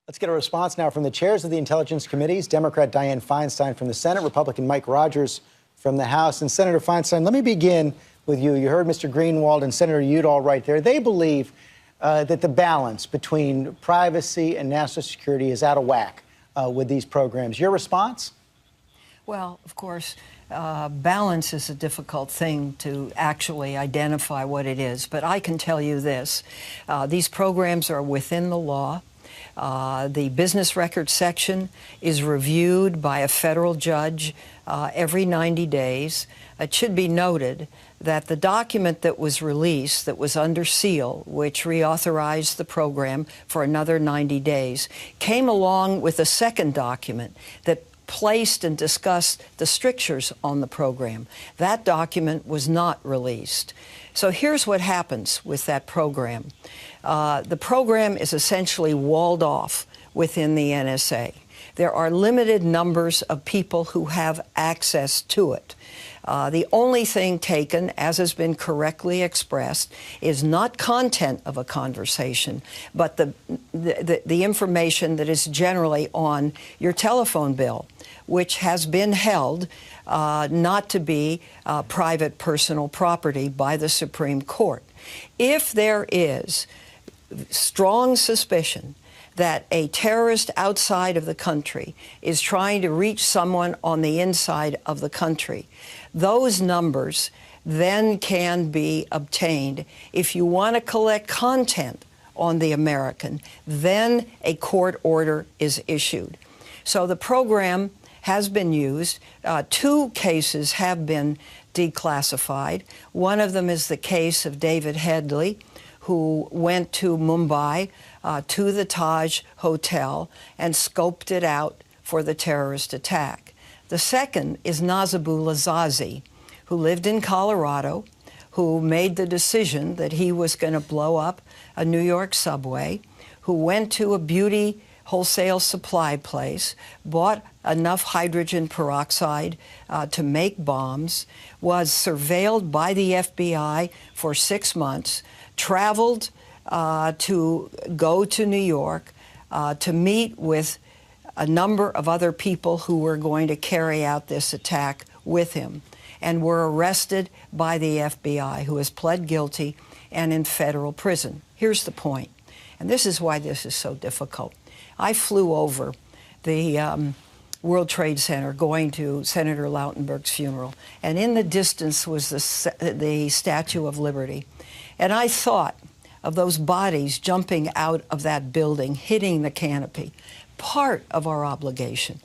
Let's get a response now from the chairs of the Intelligence Committees, Democrat Dianne Feinstein from the Senate, Republican Mike Rogers from the House. And Senator Feinstein, let me begin with you. You heard Mr. Greenwald and Senator Udall right there. They believe that the balance between privacy and national security is out of whack with these programs. Your response? Well, of course, balance is a difficult thing to actually identify what it is. But I can tell you this. These programs are within the law. The business record section is reviewed by a federal judge every 90 days. It should be noted that the document that was released, that was under seal, which reauthorized the program for another 90 days, came along with a second document that placed and discussed the strictures on the program. That document was not released. So here's what happens with that program. The program is essentially walled off within the NSA. There are limited numbers of people who have access to it. The only thing taken, as has been correctly expressed, is not content of a conversation, but the information that is generally on your telephone bill, which has been held not to be private personal property by the Supreme Court. If there is strong suspicion that a terrorist outside of the country is trying to reach someone on the inside of the country, those numbers then can be obtained. If you want to collect content on the American, then a court order is issued. So the program has been used. 2 cases have been declassified. One of them is the case of David Headley, who went to Mumbai, to the Taj Hotel, and scoped it out for the terrorist attack. The second is Nazibullah Zazi, who lived in Colorado, who made the decision that he was going to blow up a New York subway, who went to a beauty wholesale supply place, bought enough hydrogen peroxide to make bombs, was surveilled by the FBI for 6 months, traveled to go to New York to meet with a number of other people who were going to carry out this attack with him, and were arrested by the FBI, who has pled guilty and in federal prison. Here's the point, and this is why this is so difficult. I flew over the World Trade Center going to Senator Lautenberg's funeral, and in the distance was the Statue of Liberty. And I thought of those bodies jumping out of that building, hitting the canopy. Part of our obligation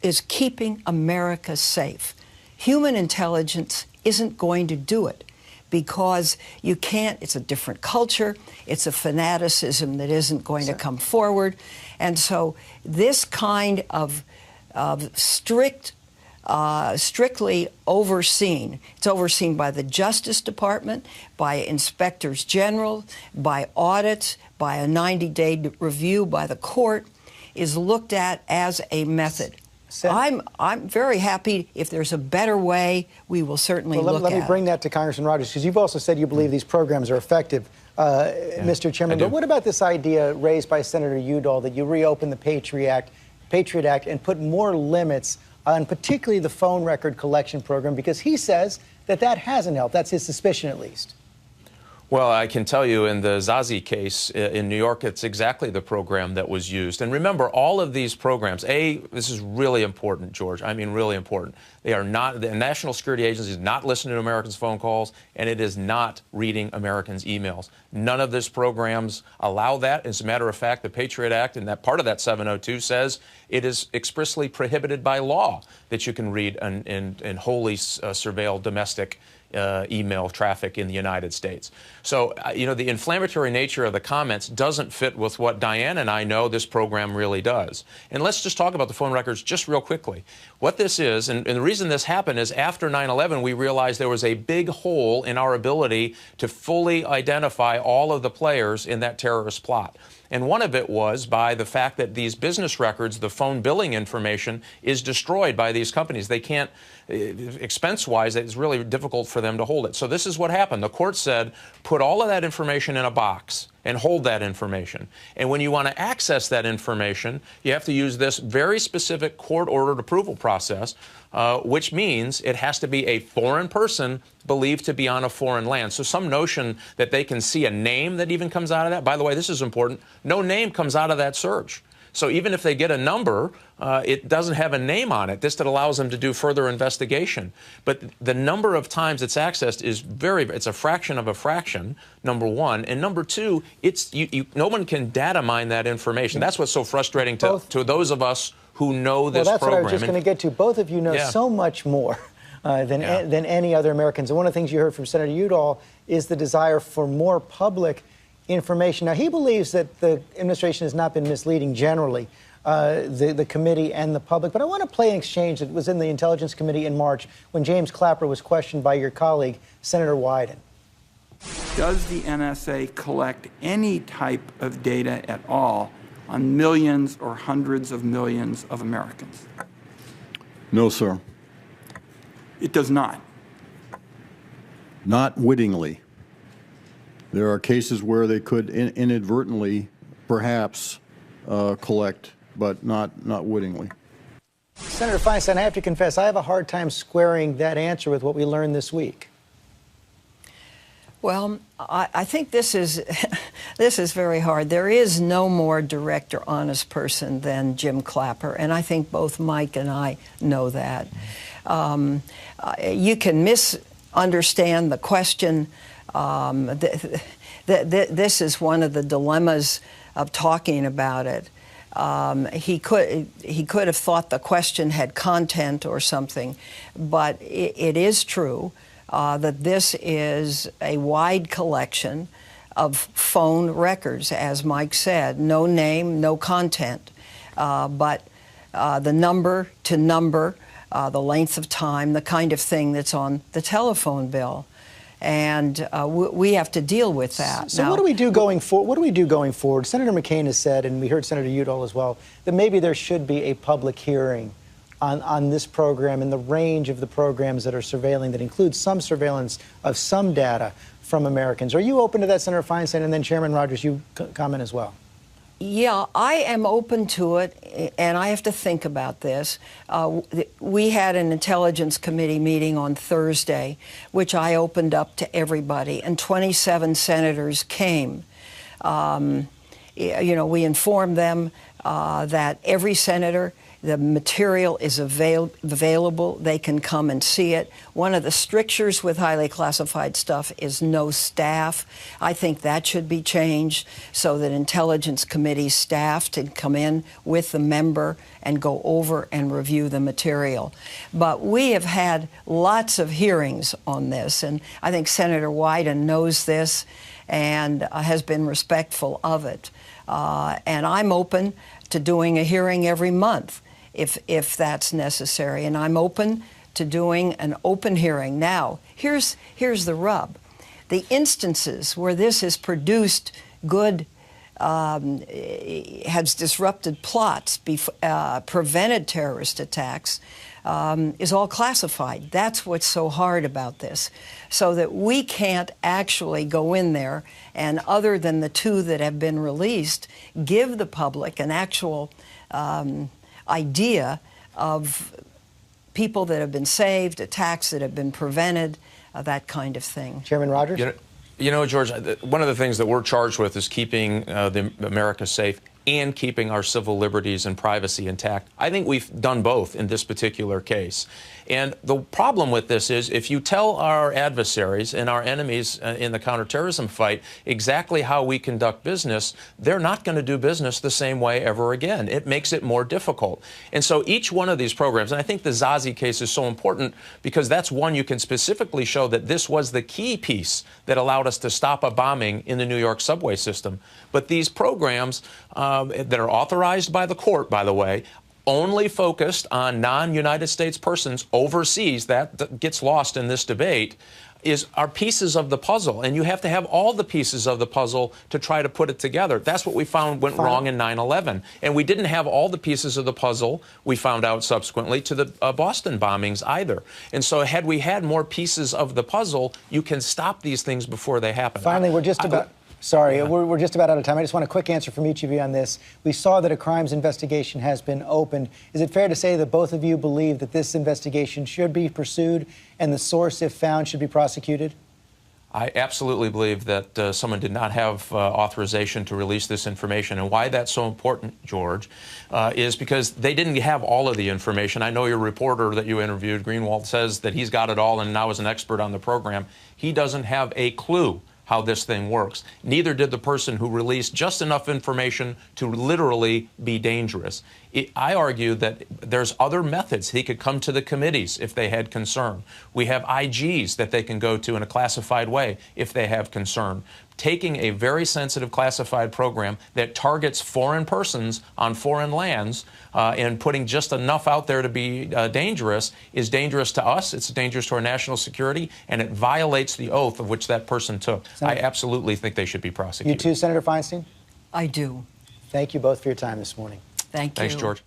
is keeping America safe. Human intelligence isn't going to do it because you can't, it's a different culture, it's a fanaticism that isn't going to come forward. And so this kind of strictly overseen. It's overseen by the Justice Department, by inspectors general, by audits, by a 90-day review by the court, is looked at as a method. I'm very happy. If there's a better way, we will certainly look at it. Let me bring that to Congressman Rogers, because you've also said you believe these programs are effective, Mr. Chairman. But what about this idea raised by Senator Udall that you reopen the Patriot Act and put more limits on particularly the phone record collection program, because he says that that hasn't helped. That's his suspicion, at least. Well, I can tell you in the Zazi case in New York, it's exactly the program that was used. And remember, all of these programs, this is really important, George. I mean, really important. They are not, the National Security Agency is not listening to Americans' phone calls, and it is not reading Americans' emails. None of these programs allow that. As a matter of fact, the Patriot Act, and that part of that 702 says it is expressly prohibited by law that you can read and wholly surveil domestic email traffic in the United States. So, you know, the inflammatory nature of the comments doesn't fit with what Dianne and I know this program really does. And let's just talk about the phone records just real quickly. What this is, and the reason this happened is after 9/11, we realized there was a big hole in our ability to fully identify all of the players in that terrorist plot. And one of it was by the fact that these business records, the phone billing information, is destroyed by these companies. They can't, expense-wise, it's really difficult for them to hold it. So this is what happened. The court said, put all of that information in a box and hold that information. And when you want to access that information, you have to use this very specific court-ordered approval process, which means it has to be a foreign person believed to be on a foreign land. So some notion that they can see a name that even comes out of that, by the way, this is important, no name comes out of that search. So even if they get a number, it doesn't have a name on it. This that allows them to do further investigation. But the number of times it's accessed is it's a fraction of a fraction, number one. And number two, no one can data mine that information. That's what's so frustrating to those of us who know this program. Well, that's what I was just going to get to. Both of you know so much more than any other Americans. And one of the things you heard from Senator Udall is the desire for more public information. Now, he believes that the administration has not been misleading generally, the committee and the public. But I want to play an exchange that was in the Intelligence Committee in March when James Clapper was questioned by your colleague, Senator Wyden. Does the NSA collect any type of data at all on millions or hundreds of millions of Americans? No, sir. It does not. Not wittingly. There are cases where they could inadvertently, perhaps, collect, but not wittingly. Senator Feinstein, I have to confess, I have a hard time squaring that answer with what we learned this week. Well, I think this is this is very hard. There is no more direct or honest person than Jim Clapper, and I think both Mike and I know that. You can misunderstand the question. This is one of the dilemmas of talking about it. He could have thought the question had content or something, but it is true that this is a wide collection of phone records, as Mike said, no name, no content, but the number to number, the length of time, the kind of thing that's on the telephone bill. And we have to deal with that. So what do we do going forward? What do we do going forward? Senator McCain has said, and we heard Senator Udall as well, that maybe there should be a public hearing on this program and the range of the programs that are surveilling, that includes some surveillance of some data from Americans. Are you open to that, Senator Feinstein? And then Chairman Rogers, you comment as well. Yeah, I am open to it, and I have to think about this. We had an Intelligence Committee meeting on Thursday, which I opened up to everybody, and 27 senators came. We informed them that every senator, the material is available. They can come and see it. One of the strictures with highly classified stuff is no staff. I think that should be changed so that Intelligence Committee staff can come in with the member and go over and review the material. But we have had lots of hearings on this, and I think Senator Wyden knows this and has been respectful of it. And I'm open to doing a hearing every month if that's necessary. And I'm open to doing an open hearing. Now, here's the rub. The instances where this has produced good, has disrupted plots, prevented terrorist attacks, is all classified. That's what's so hard about this. So that we can't actually go in there and, other than the two that have been released, give the public an actual idea of people that have been saved, attacks that have been prevented, that kind of thing. Chairman Rogers? You know, George, one of the things that we're charged with is keeping America safe and keeping our civil liberties and privacy intact. I think we've done both in this particular case. And the problem with this is if you tell our adversaries and our enemies in the counterterrorism fight exactly how we conduct business, they're not going to do business the same way ever again. It makes it more difficult. And so each one of these programs, and I think the Zazi case is so important because that's one you can specifically show that this was the key piece that allowed us to stop a bombing in the New York subway system. But these programs that are authorized by the court, by the way, only focused on non-United States persons overseas, that gets lost in this debate, are pieces of the puzzle. And you have to have all the pieces of the puzzle to try to put it together. That's what we found went wrong in 9/11. And we didn't have all the pieces of the puzzle, we found out subsequently, to the Boston bombings either. And so had we had more pieces of the puzzle, you can stop these things before they happen. Finally, we're just about... Sorry, we're just about out of time. I just want a quick answer from each of you on this. We saw that a crimes investigation has been opened. Is it fair to say that both of you believe that this investigation should be pursued and the source, if found, should be prosecuted? I absolutely believe that someone did not have authorization to release this information. And why that's so important, George, is because they didn't have all of the information. I know your reporter that you interviewed, Greenwald, says that he's got it all and now is an expert on the program. He doesn't have a clue how this thing works. Neither did the person who released just enough information to literally be dangerous. I argue that there's other methods. He could come to the committees if they had concern. We have IGs that they can go to in a classified way if they have concern. Taking a very sensitive classified program that targets foreign persons on foreign lands and putting just enough out there to be dangerous is dangerous to us, it's dangerous to our national security, and it violates the oath of which that person took. I absolutely think they should be prosecuted. You too, Senator Feinstein? I do. Thank you both for your time this morning. Thank you. Thanks, George.